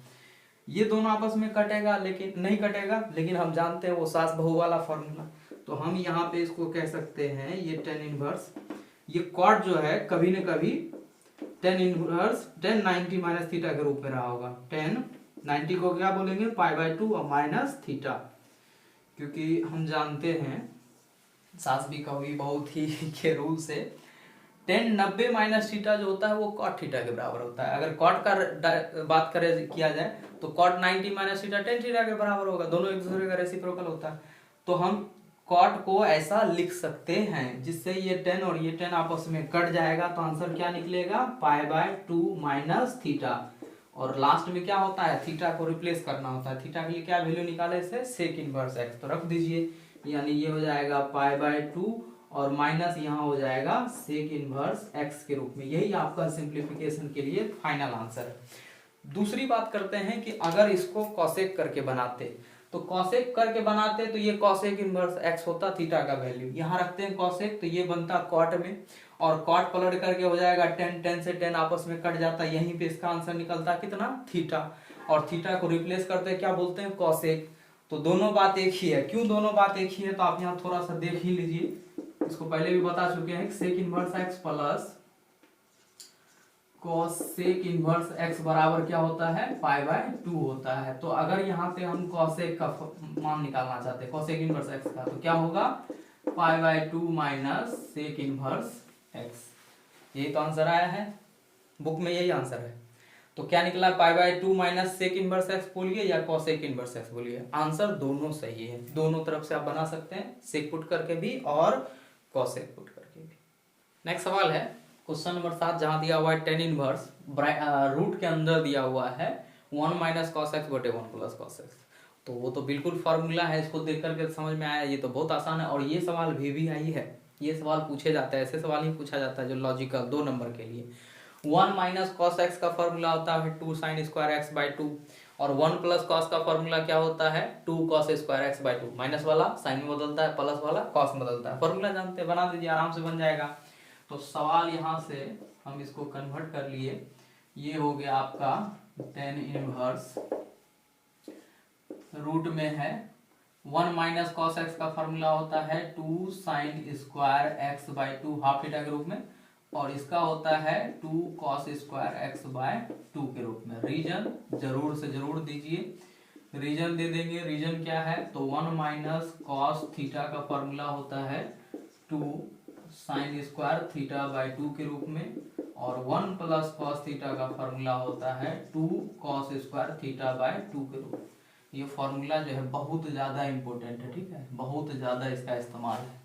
ये दोनों आपस में कटेगा लेकिन नहीं कटेगा, लेकिन हम जानते हैं वो सास बहू वाला फॉर्मूला, तो हम यहाँ पे इसको कह सकते हैं ये 10 इनवर्स, ये कॉट जो है कभी न कभी 10 इनवर्स 10 90 माइनस थीटा के रूप में रहा होगा, 10 90 को क्या बोलेंगे पाई बाय 2 और माइनस थीटा, क्योंकि हम जानते हैं सास भी कभी बहुत ही के रूल से टेन 90 माइनस थीटा जो होता है वो कॉट थीटा के बराबर होता है। अगर कॉट का बात करें किया जाए तो cot 90 minus theta tan theta के बराबर होगा, दोनों एक दूसरे का रेसिप्रोकल होता है। तो हम कॉट को ऐसा लिख सकते हैं जिससे ये टेन और ये टेन आपस में कट जाएगा, तो आंसर क्या निकलेगा, π/2 माइनस थीटा। और लास्ट में क्या होता है, थीटा को रिप्लेस करना होता है। थीटा के लिए क्या वैल्यू निकाले से, सेक इनवर्स एक्स, तो रख दीजिए, यानी ये हो जाएगा π/2 और माइनस यहाँ हो जाएगा सेक इनवर्स एक्स के रूप में। यही आपका सिंप्लीफिकेशन के लिए फाइनल आंसर है। दूसरी बात करते हैं कि अगर इसको कॉसेक करके बनाते, तो कॉसेक करके बनाते तो ये कॉसेक इनवर्स एक्स होता थीटा का वैल्यू, यहाँ रखते हैं कॉसेक तो ये बनता कॉट में, और कॉट पलट करके हो जाएगा टेन, टेन से टेन आपस में कट जाता, यहीं पे इसका आंसर निकलता कितना, थीटा। और थीटा को रिप्लेस करते क्या बोलते हैं, कॉसेक। तो दोनों बात एक ही है। क्यों दोनों बात एक ही है, तो आप यहाँ थोड़ा सा देख ही लीजिए, इसको पहले भी बता चुके हैं, sec inverse x plus cos sec inverse x बराबर क्या होता है, π/2 होता है। तो अगर यहाँ पे हम cosec का मान निकालना चाहते हैं, cosec इनवर्स x का, तो क्या होगा, π/2 माइनस सेक इनवर्स x। यही तो आंसर आया है, बुक में यही आंसर है। तो क्या निकला, π/2 माइनस सेक इनवर्स x बोलिए या cosec इनवर्स x बोलिए, आंसर दोनों सही है। दोनों तरफ से आप बना सकते हैं, सेक पुट करके भी और cosec पुट करके भी। नेक्स्ट सवाल है क्वेश्चन नंबर 7, जहां दिया हुआ है टेन इनवर्स रूट के अंदर दिया हुआ है 1 माइनस कॉस एक्स बटे 1 प्लस कॉस एक्स। तो वो तो बिल्कुल फार्मूला है, इसको देख करके समझ में आया, ये तो बहुत आसान है। और ये सवाल भी आई है, ये सवाल पूछे जाते हैं, ऐसे सवाल ही पूछा जाता है जो लॉजिकल 2 नंबर के लिए। 1 माइनस कॉस एक्स का फॉर्मूला होता है 2 साइन स्क्वायर एक्स बाई 2, और 1 प्लस कॉस का फॉर्मूला क्या होता है, 2 cos square x by 2। Minus वाला साइन में बदलता है, प्लस वाला कॉस में बदलता है। फॉर्मूला जानते हैं, बना दीजिए, आराम से बन जाएगा। तो सवाल यहाँ से हम इसको कन्वर्ट कर लिए, ये हो गया आपका टेन इनवर्स रूट में है 1 माइनस कॉस एक्स का फॉर्मूला होता है 2 sine square x by 2 half theta के रूप में, और इसका होता है 2 कॉस स्क्वायर एक्स बाय 2 के रूप में। रीजन जरूर से जरूर दीजिए, रीजन दे देंगे। रीजन क्या है, तो 1 माइनस कॉस थीटा का फॉर्मूला होता है 2 साइन स्क्वायर थीटा बाई 2 के रूप में, और 1 प्लस कॉस थीटा का फॉर्मूला होता है 2 कॉस स्क्वायर थीटा बाई 2 के रूप में। ये फॉर्मूला जो है बहुत ज्यादा इंपॉर्टेंट है, ठीक है, बहुत ज्यादा इसका इस्तेमाल है।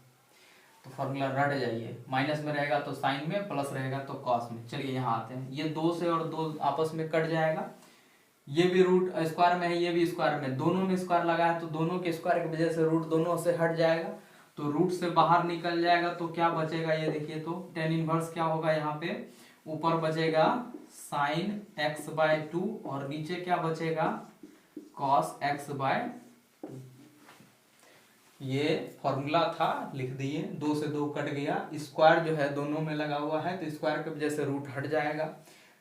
तो फॉर्मूला रट जाइए, माइनस में रहेगा तो साइन में, प्लस रहेगा तो कॉस में। चलिए यहाँ आते हैं, ये 2 से और 2 आपस में कट जाएगा, ये भी रूट स्क्वायर में है, ये भी स्क्वायर में, दोनों में स्क्वायर लगा है, तो दोनों के स्क्वायर की वजह से रूट दोनों से हट जाएगा, तो रूट से बाहर निकल जाएगा। तो क्या बचेगा, ये देखिए, तो टेन इनवर्स क्या होगा, यहाँ पे ऊपर बचेगा साइन एक्स बाय 2, और नीचे क्या बचेगा, कॉस एक्स बाय 2। ये फॉर्मूला था, लिख दिए, 2 से 2 कट गया, स्क्वायर जो है दोनों में लगा हुआ है, तो स्क्वायर की वजह से रूट हट जाएगा,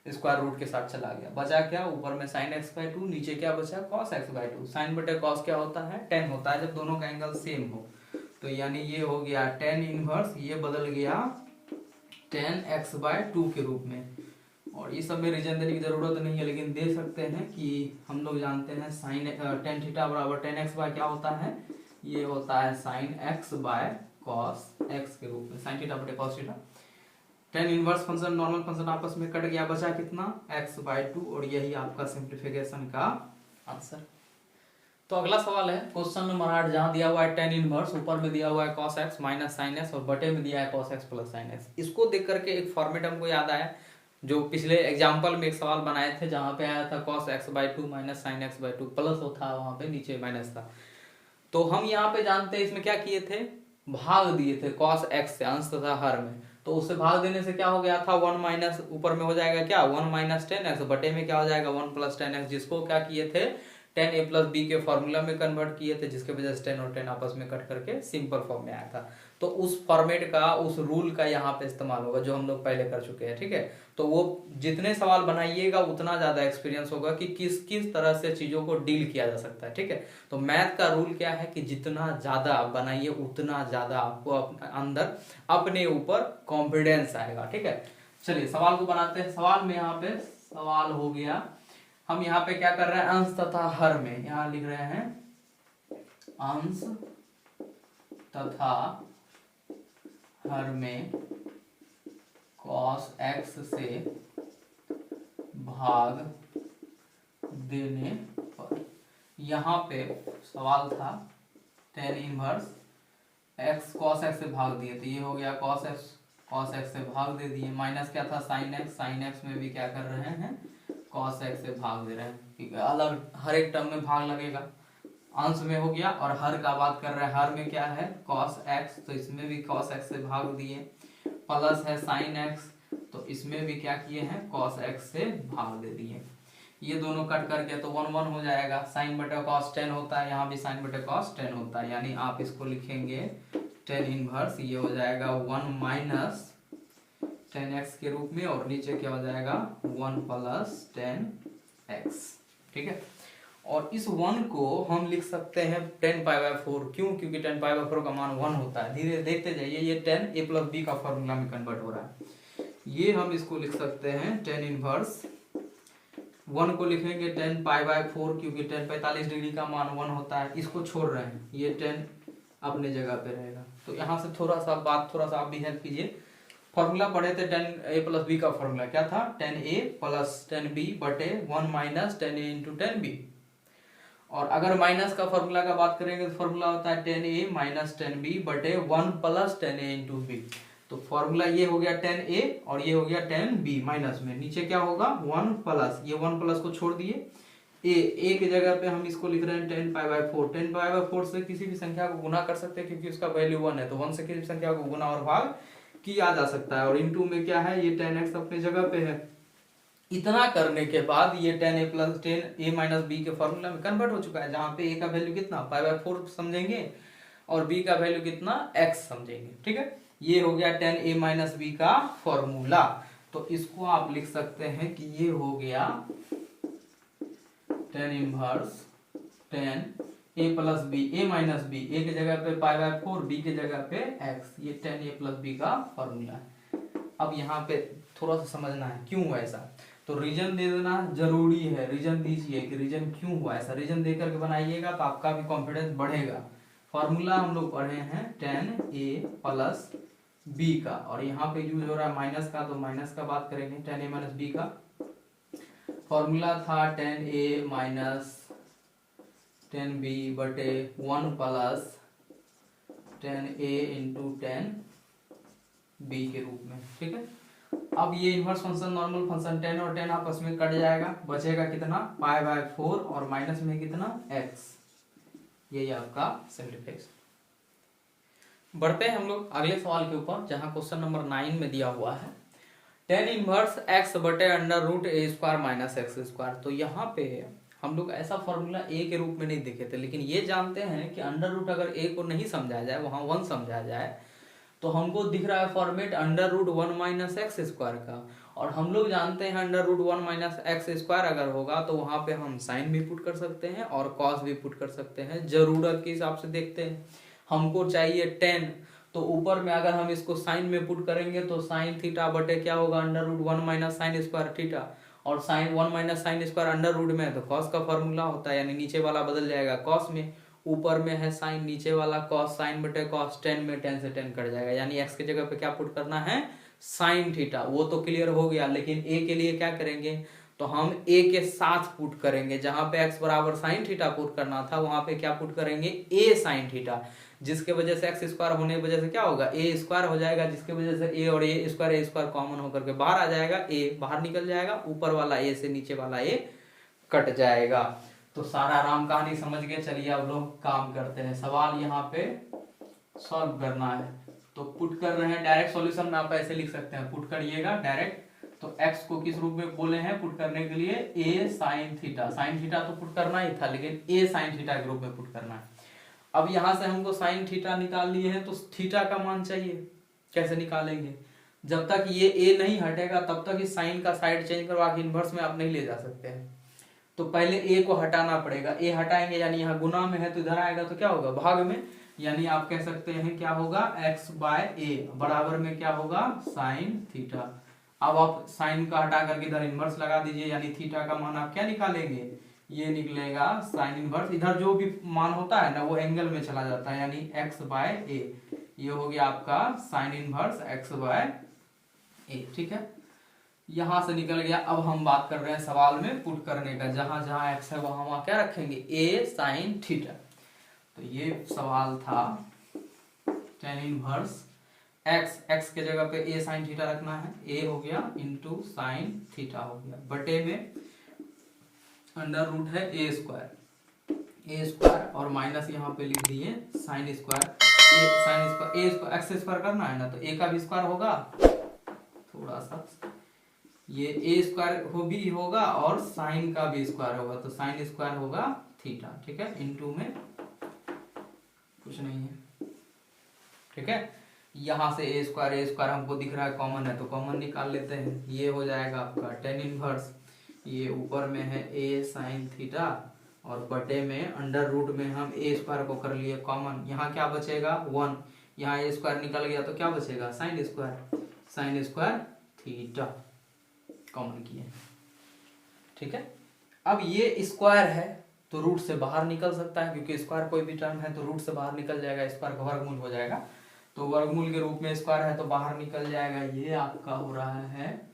स्क्वायर रूट के साथ चला गया, बचा क्या, ऊपर में साइन एक्स बाय 2, नीचे क्या बचा, कॉस एक्स बाय 2। साइन बटे कॉस क्या होता है, टेन होता है, जब दोनों का एंगल सेम हो। तो यानी ये हो गया टेन इनवर्स, ये बदल गया टेन एक्स बाय 2 के रूप में। और ये सब में रीजन देने की जरूरत नहीं है, लेकिन दे सकते हैं कि हम लोग जानते हैं साइन टेन थीटा बराबर टेन एक्स बाय क्या होता है, ये होता है sine x by cos x के रूप में, साइन थीटा बटे cos theta. Tan inverse function normal function आपस में कट गया, बचा कितना, एक्स बाय 2, और यही आपका सिंप्लीफिकेशन का आंसर। तो अगला सवाल है क्वेश्चन नंबर 8, जहां दिया हुआ है टेन इनवर्स, ऊपर में दिया हुआ है cos x minus sine x, और बटे में दिया है cos x plus sine x। इसको देख करके एक फॉर्मेट हमको याद आया, जो पिछले एग्जांपल में एक सवाल बनाए थे, जहां पे आया था cos x by 2 minus sine x by 2, plus था वहां पे, नीचे माइनस था। तो हम यहाँ पे जानते हैं, इसमें क्या किए थे, भाग दिए थे cos x से, अंश तथा हर में, तो उससे भाग देने से क्या हो गया था, 1 माइनस ऊपर में हो जाएगा क्या, 1 माइनस टेन एक्स, बटे में क्या हो जाएगा 1 प्लस टेन एक्स, जिसको क्या किए थे, 10a प्लस बी के फॉर्मूला में कन्वर्ट किए थे, जिसके वजह से 10 और 10 आपस में कट करके सिंपल फॉर्म में आया था। तो उस फॉर्मेट का, उस रूल का यहाँ पे इस्तेमाल होगा, जो हम लोग पहले कर चुके हैं, ठीक है। तो वो जितने सवाल बनाइएगा उतना ज्यादा एक्सपीरियंस होगा कि किस किस तरह से चीजों को डील किया जा सकता है, ठीक है। तो मैथ का रूल क्या है कि जितना ज्यादा आप बनाइए उतना ज्यादा आपको अंदर अपने ऊपर कॉन्फिडेंस आएगा, ठीक है। चलिए सवाल को बनाते हैं। सवाल में यहाँ पे सवाल हो गया, हम यहाँ पे क्या कर रहे हैं, अंश तथा हर में, यहाँ लिख रहे हैं अंश तथा हर में कॉस एक्स से भाग देने पर, यहाँ पे सवाल था tan inverse x cos x से भाग दिए, तो ये हो गया कॉस एक्स से भाग दे दिए, माइनस क्या था साइन एक्स में भी क्या कर रहे हैं कॉस एक्स से भाग दे रहे हैं, अलग हर एक टर्म में भाग लगेगा, अंश में हो गया, और हर का बात कर रहे हैं, हर में क्या है कॉस एक्स, तो इसमें भी कॉस एक्स से भाग दिए, प्लस है साइन एक्स, तो इसमें भी क्या किए हैं कॉस एक्स से भाग दे दिए, ये दोनों कट करके तो 1 1 हो जाएगा, साइन बटे कॉस 10 होता है, यहाँ भी साइन बटे कॉस 10 होता है, यानी आप इसको लिखेंगे टेन इनवर्स, ये हो जाएगा 1 माइनस 10x के रूप में, और नीचे क्या हो जाएगा 1 प्लस 10x, ठीक है। और इस 1 को हम लिख सकते हैं 10π/4, क्यों, क्योंकि 10π/4 का मान 1 होता है, धीरे देखते जाइए, ये 10a + b का फॉर्मूला में कन्वर्ट हो रहा है, ये हम इसको लिख सकते हैं 10 इनवर्स 1 को लिखेंगे 10π/4, क्योंकि 10 45 डिग्री का मान 1 होता है, इसको छोड़ रहे हैं, ये 10 अपने जगह पे रहेगा, तो यहाँ से थोड़ा सा आप भी हेल्प कीजिए, फॉर्मूला पढ़े थे 10a + b का फॉर्मूला क्या था 10a + 10b बटे 1 माइनस 10a × 10b, और अगर माइनस का फॉर्मूला का बात करेंगे तो फॉर्मूला होता है 10a - 10b बटे 1 + 10a × b, तो फॉर्मूला ये हो गया 10a और ये हो गया 10b, माइनस में नीचे क्या होगा 1 प्लस, ये 1 प्लस को छोड़ दिए, ए की जगह पे हम इसको लिख रहे हैं 10π/4, 10π/4 से किसी भी संख्या को गुना कर सकते हैं, क्योंकि उसका वैल्यू 1 है, तो 1 से किसी भी संख्या को गुना और भाग किया जा सकता है, और इनटू में क्या है ये 10x अपने जगह पे है, इतना करने के बाद ये 10a + 10a - b के फॉर्मूला में कन्वर्ट हो चुका है, जहां पे a का वैल्यू कितना π/4 समझेंगे और b का वैल्यू कितना x समझेंगे, ठीक है। ये हो गया 10a - b का फॉर्मूला, तो इसको आप लिख सकते हैं कि ये हो गया 10 inverse 10a + b, a - b, a की जगह पे π/4, b की जगह पे x, ये 10a + b का फॉर्मूला है। अब यहाँ पे थोड़ा सा समझना है क्यों हुआ ऐसा, तो रीजन दे देना जरूरी है, रीजन दीजिए कि रीजन क्यों हुआ ऐसा, रीजन दे करके बनाइएगा तो आपका भी कॉन्फिडेंस बढ़ेगा। फॉर्मूला हम लोग पढ़े हैं 10a + b का, और यहाँ पे यूज हो रहा है माइनस का, तो माइनस का बात करेंगे 10a - b का, फॉर्मूला था 10a - 10b बटे 1 + 10a × 10b के रूप में, ठीक है। अब ये इनवर्स फंक्शन नॉर्मल फंक्शन 10 और 10 आपस में कट जाएगा, बचेगा कितना π/4 और माइनस में कितना x, यही आपका सिंप्लीफिकेशन। बढ़ते हैं हम लोग अगले सवाल के ऊपर, जहां क्वेश्चन नंबर 9 में दिया हुआ है 10 इनवर्स x बटे √a² - x², तो यहाँ पे हम लोग ऐसा फॉर्मूला a के रूप में नहीं देखे थे, लेकिन ये जानते हैं कि अंडर अगर a को नहीं समझा जाए, वहां 1 समझा जाए, तो हमको दिख रहा है फॉर्मेट √1 - x² का, और हम लोग जानते हैं √1 - x² अगर होगा तो वहां पे हम साइन भी पुट कर सकते हैं और कॉस भी पुट कर सकते हैं, जरूरत के हिसाब से देखते हैं। हमको चाहिए 10, तो ऊपर में अगर हम इसको साइन में पुट करेंगे तो साइन थीटा बटे क्या होगा √1 - sin² थीटा, और साइन 1 - sin² अंडर रूट में है तो कॉस का फॉर्मूला होता है, यानी नीचे वाला बदल जाएगा कॉस में, ऊपर में है साइन, नीचे वाला कॉस, साइन बटे कॉस 10 में 10 से 10 कट जाएगा, यानी x की जगह पे क्या पुट करना है साइन थीटा, वो तो क्लियर हो गया। लेकिन a के लिए क्या करेंगे, तो हम a के साथ पुट करेंगे, जहां पे x बराबर साइन थीटा पुट करना था वहां पे क्या पुट करेंगे a साइन थीटा, जिसके वजह से x² होने की वजह से क्या होगा a² हो जाएगा, जिसके वजह से a और a² कॉमन होकर के बाहर आ जाएगा, a बाहर निकल जाएगा, ऊपर वाला a से नीचे वाला a कट जाएगा। तो सारा राम कहानी समझ गए, चलिए अब लोग काम करते हैं, सवाल यहाँ पे सॉल्व करना है, तो पुट कर रहे हैं, डायरेक्ट सॉल्यूशन में आप ऐसे लिख सकते हैं, पुट करिएगा डायरेक्ट, तो x को किस रूप में बोले हैं पुट करने के लिए a साइन थीटा तो पुट करना ही था, लेकिन a साइन थीटा के रूप में पुट करना है। अब यहां से हमको साइन थीटा निकाल लिए हैं, तो थीटा का मान चाहिए, कैसे निकालेंगे, जब तक ये a नहीं हटेगा तब तक इस साइन का साइड चेंज करवा के इनवर्स में आप नहीं ले जा सकते हैं, तो पहले a को हटाना पड़ेगा, a हटाएंगे यानी यहाँ गुना में है तो इधर आएगा तो क्या होगा भाग में, यानी आप कह सकते हैं क्या होगा x/a बराबर में क्या होगा साइन थीटा। अब आप साइन का हटा करके इधर इनवर्स लगा दीजिए, यानी थीटा का मान आप क्या निकालेंगे, ये निकलेगा साइन इनवर्स, इधर जो भी मान होता है ना वो एंगल में चला जाता है, यानी x/a, ये हो गया आपका साइन इनवर्स x/a, ए, ठीक है। यहां से निकल गया। अब हम बात कर रहे हैं सवाल में पुट करने का, जहां जहां एक्स है वहां क्या रखेंगे, ए साइन थीटा। तो ये सवाल था tan इनवर्स एक्स के जगह पे ए साइन थीटा रखना है, ए हो गया इंटू साइन थीटा हो गया, बटे में अंडर रूट है ए स्क्वायर और माइनस यहाँ पे लिख दिए साइन स्क्वायर, ए स्क्वायर एक्स स्क्वायर करना है ना, तो ए का भी स्क्वायर होगा, थोड़ा सा ये ए स्क्वायर भी होगा और साइन का भी स्क्वायर होगा, तो साइन स्क्वायर होगा थीटा, ठीक है, इनटू में कुछ नहीं है, ठीक है। यहां से ए स्क्वायर हमको दिख रहा है कॉमन है, तो कॉमन निकाल लेते हैं, ये हो जाएगा आपका tan इनवर्स, ये ऊपर में है ए साइन थीटा और बटे में अंडर रूट में हम ए स्क्वायर को कर लिए कॉमन, यहाँ क्या बचेगा 1, यहाँ ए स्क्वायर निकल गया तो क्या बचेगा साइन स्क्वायर थीटा कॉमन किए, ठीक है। अब ये स्क्वायर है तो रूट से बाहर निकल सकता है, क्योंकि स्क्वायर कोई भी टर्म है तो रूट से बाहर निकल जाएगा, स्क्वायर का वर्गमूल हो जाएगा, तो वर्गमूल के रूप में स्क्वायर है तो बाहर निकल जाएगा, ये आपका हो रहा है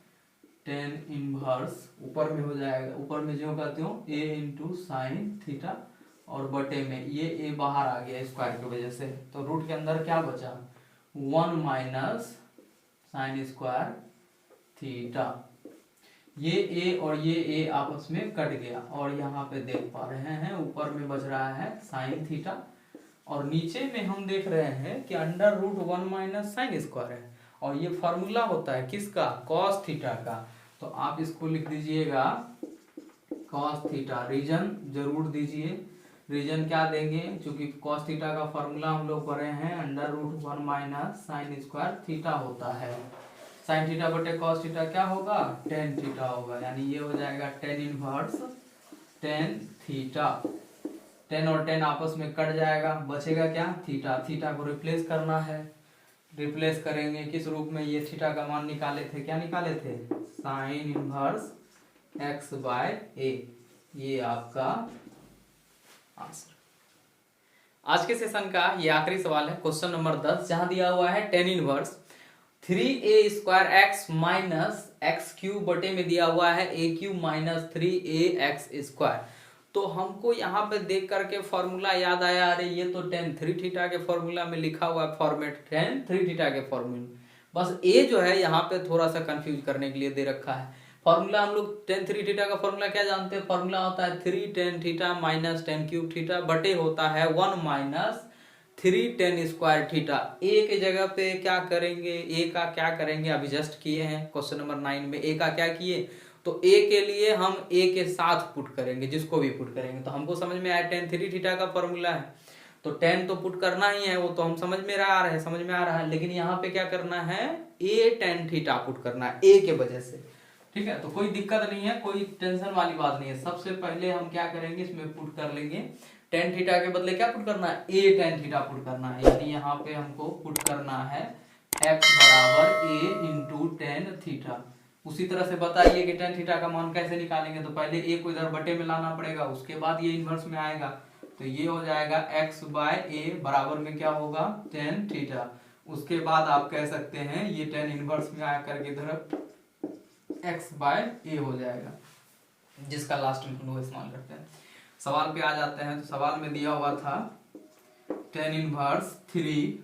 tan इनवर्स, ऊपर में हो जाएगा, ऊपर में जो कहते हो a इंटू साइन थीटा और बटे में ये a बाहर आ गया स्क्वायर की वजह से, तो रूट के अंदर क्या बचा 1 माइनस साइन स्क्वायर थीटा, ये a और ये a आपस में कट गया और यहाँ पे देख पा रहे हैं ऊपर में बच रहा है साइन थीटा और नीचे में हम देख रहे हैं कि under root 1 minus sine square है और ये फॉर्मूला होता है किसका, कॉस थीटा का, तो आप इसको लिख दीजिएगा कॉस थीटा, रीजन जरूर दीजिए, रीजन क्या देंगे, क्योंकि कॉस थीटा का फॉर्मूला हम लोग पढ़े हैं under root 1 minus sine square theta होता है, साइन थीटा बटे कॉस थीटा क्या होगा tan थीटा होगा, यानी ये हो जाएगा tan inverse tan theta, tan और tan आपस में कट जाएगा, बचेगा क्या थीटा को रिप्लेस करना है, रिप्लेस करेंगे किस रूप में, ये थीटा का मान निकाले थे, क्या निकाले थे sine inverse x by a, ये आपका आंसर। आज के सेशन का ये आखिरी सवाल है, क्वेश्चन नंबर 10, जहां दिया हुआ है tan inverse 3a square x minus x cube बटे में दिया हुआ है a cube minus 3ax square, तो हमको यहाँ पे देख करके फॉर्मूला याद आया, अरे ये तो tan 3 थीटा के फॉर्मूला में लिखा हुआ है फॉर्मेट tan 3 थीटा के फॉर्मूला, बस a जो है यहाँ पे थोड़ा सा कंफ्यूज करने के लिए दे रखा है, फॉर्मूला हम लोग tan 3 थीटा का फॉर्मूला क्या जानते हैं, फॉर्मूला होता है 3 tan theta minus tan cube theta बटे होता है 1 minus 3 tan square theta, a के जगह पे क्या करेंगे, a का क्या करेंगे, अभी जस्ट किए हैं क्वेश्चन नंबर 9 में a का क्या किए, तो a के लिए हम a के साथ पुट करेंगे, जिसको भी पुट करेंगे, तो हमको समझ में आया tan 3 थीटा का फॉर्मूला है, तो tan तो पुट करना ही है, वो तो हम समझ में आ रहा है, लेकिन यहाँ पे क्या करना है a tan थीटा पुट करना है a के वजह से, ठीक है, तो कोई दिक्कत नहीं है, कोई टेंशन वाली बात नहीं है, सबसे पहले हम क्या करेंगे इसमें पुट कर लेंगे tan थीटा के बदले क्या पुट करना है a tan थीटा पुट करना है, यानी यहाँ पे हमको पुट करना है x बराबर a इंटू tan थीटा। उसी तरह से बताइए कि tan थीटा का मान कैसे निकालेंगे, तो पहले a को इधर बटे में लाना पड़ेगा, उसके बाद ये इनवर्स में आएगा, तो ये हो जाएगा x बाय a बराबर में क्या होगा tan थीटा, उसके बाद आप कह सकते हैं ये tan इनवर्स में आया करके इधर x बाय a हो जाएगा, जिसका लास्ट में हम लोग इस्तेमाल करते हैं। सवाल पे आ जाते हैं, तो सवाल में दिया हुआ था tan इनवर्स 3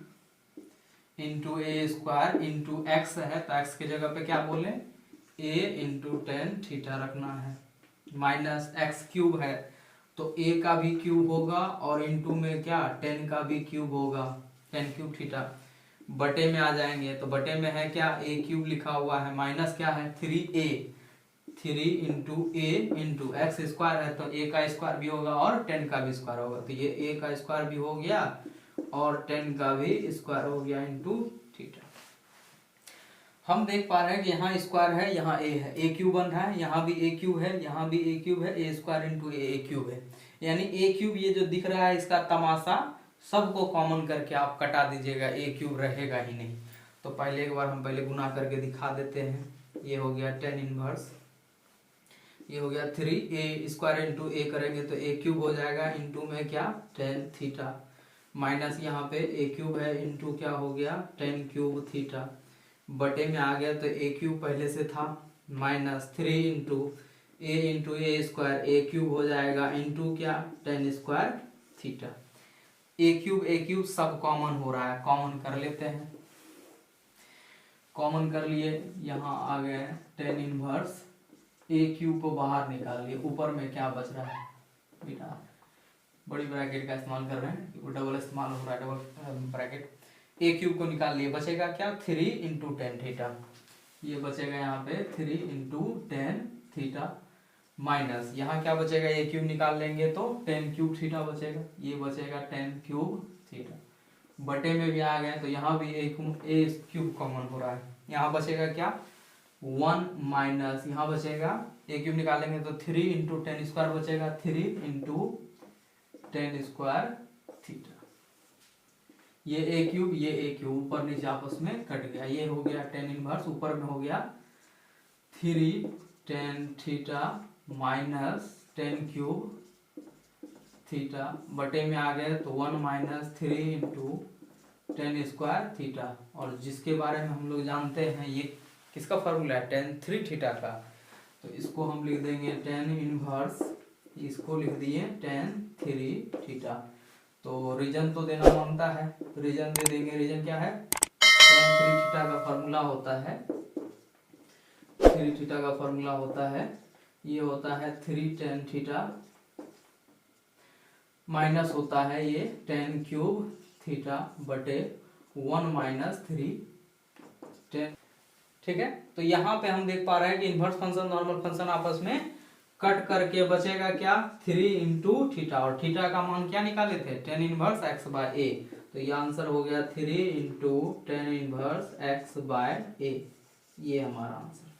इंटू ए स्क्वायर इंटू एक्स है, तो एक्स की जगह पे क्या बोले a इंटू tan थीटा रखना है, माइनस एक्स क्यूब है तो a का भी क्यूब होगा और इंटू में क्या tan का भी क्यूब होगा, tan क्यूब थीटा, बटे में आ जाएंगे, तो बटे में है क्या a क्यूब लिखा हुआ है, माइनस क्या है 3a, 3 into a into x square है तो a का स्क्वायर भी होगा और tan का भी स्क्वायर होगा, तो ये a का स्क्वायर भी हो गया और tan का भी स्क्वायर हो गया इंटू थीटा। हम देख पा रहे हैं कि यहाँ स्क्वायर है, यहाँ a है, a क्यूब बन रहा है, यहाँ भी a क्यूब है, यहाँ भी a क्यूब है, a square into a cube है, यानी a क्यूब ये जो दिख रहा है इसका तमाशा सबको कॉमन करके आप कटा दीजिएगा, a क्यूब रहेगा ही नहीं, तो पहले एक बार हम पहले गुना करके दिखा देते हैं, ये हो गया tan इनवर्स, ये हो गया 3a स्क्वायर इंटू a करेंगे तो a क्यूब हो जाएगा, इंटू में क्या tan थीटा, माइनस यहाँ पे a क्यूब है इंटू क्या हो गया tan क्यूब थीटा, बटे में आ गया तो ए क्यूब पहले से था माइनस 3 इंटू ए स्क्वायर, ए क्यूब हो जाएगा इंटू क्या टेन स्क्वायर थीटा। ए क्यूब सब कॉमन हो रहा है, कॉमन कर लेते हैं। कॉमन कर लिए, यहाँ आ गए टेन इनवर्स ए क्यूब को बाहर निकाल लिए, ऊपर में क्या बच रहा है बेटा, बड़ी ब्रैकेट का इस्तेमाल कर रहे हैं, वो डबल इस्तेमाल हो रहा है, डबल ब्रैकेट। ए क्यूब को निकाल लिए, बचेगा क्या 3 इंटू टेन थीटा, ये बचेगा यहाँ पे 3 इंटू टेन थीटा माइनस यहाँ क्या बचेगा, ए क्यूब निकाल लेंगे तो 10 क्यूब थीटा बचेगा, ये बचेगा 10 क्यूब थीटा। बटे में भी आ गए तो यहाँ भी ए क्यूब कॉमन हो रहा है, यहाँ बचेगा क्या 1 माइनस यहाँ बचेगा ए क्यूब निकालेंगे तो 3 इंटू टेन स्क्वायर बचेगा, 3 इंटू टेन स्क्वायर थीटा। ये ए क्यूब ऊपर नीचे आपस में कट गया, ये हो गया टेन इनवर्स, ऊपर में हो गया 3 tan theta minus 10 cube theta, बटे में आ गए तो 1 minus 3 into ten square theta. और जिसके बारे में हम लोग जानते हैं, ये किसका फॉर्मूला है, टेन 3 थीटा का, तो इसको हम लिख देंगे टेन इनवर्स, इसको लिख दिए टेन 3 थीटा। तो रीजन तो देना मांगता है, रीजन दे देंगे। रीजन क्या है, टेन 3 थीटा का फॉर्मूला होता है, 3 थीटा का फॉर्मूला होता है, ये होता है 3 टेन थीटा माइनस होता है ये 10 क्यूब थीटा बटे 1 माइनस 3 10। ठीक है, तो यहाँ पे हम देख पा रहे हैं कि इन्वर्स फंक्शन नॉर्मल फंक्शन आपस में कट करके बचेगा क्या 3 इंटू थीटा, और थीटा का मान क्या निकाले थे 10 इनवर्स एक्स बाय ए, तो ये आंसर हो गया 3 इंटू 10 इनवर्स एक्स बाय ए, ये हमारा आंसर।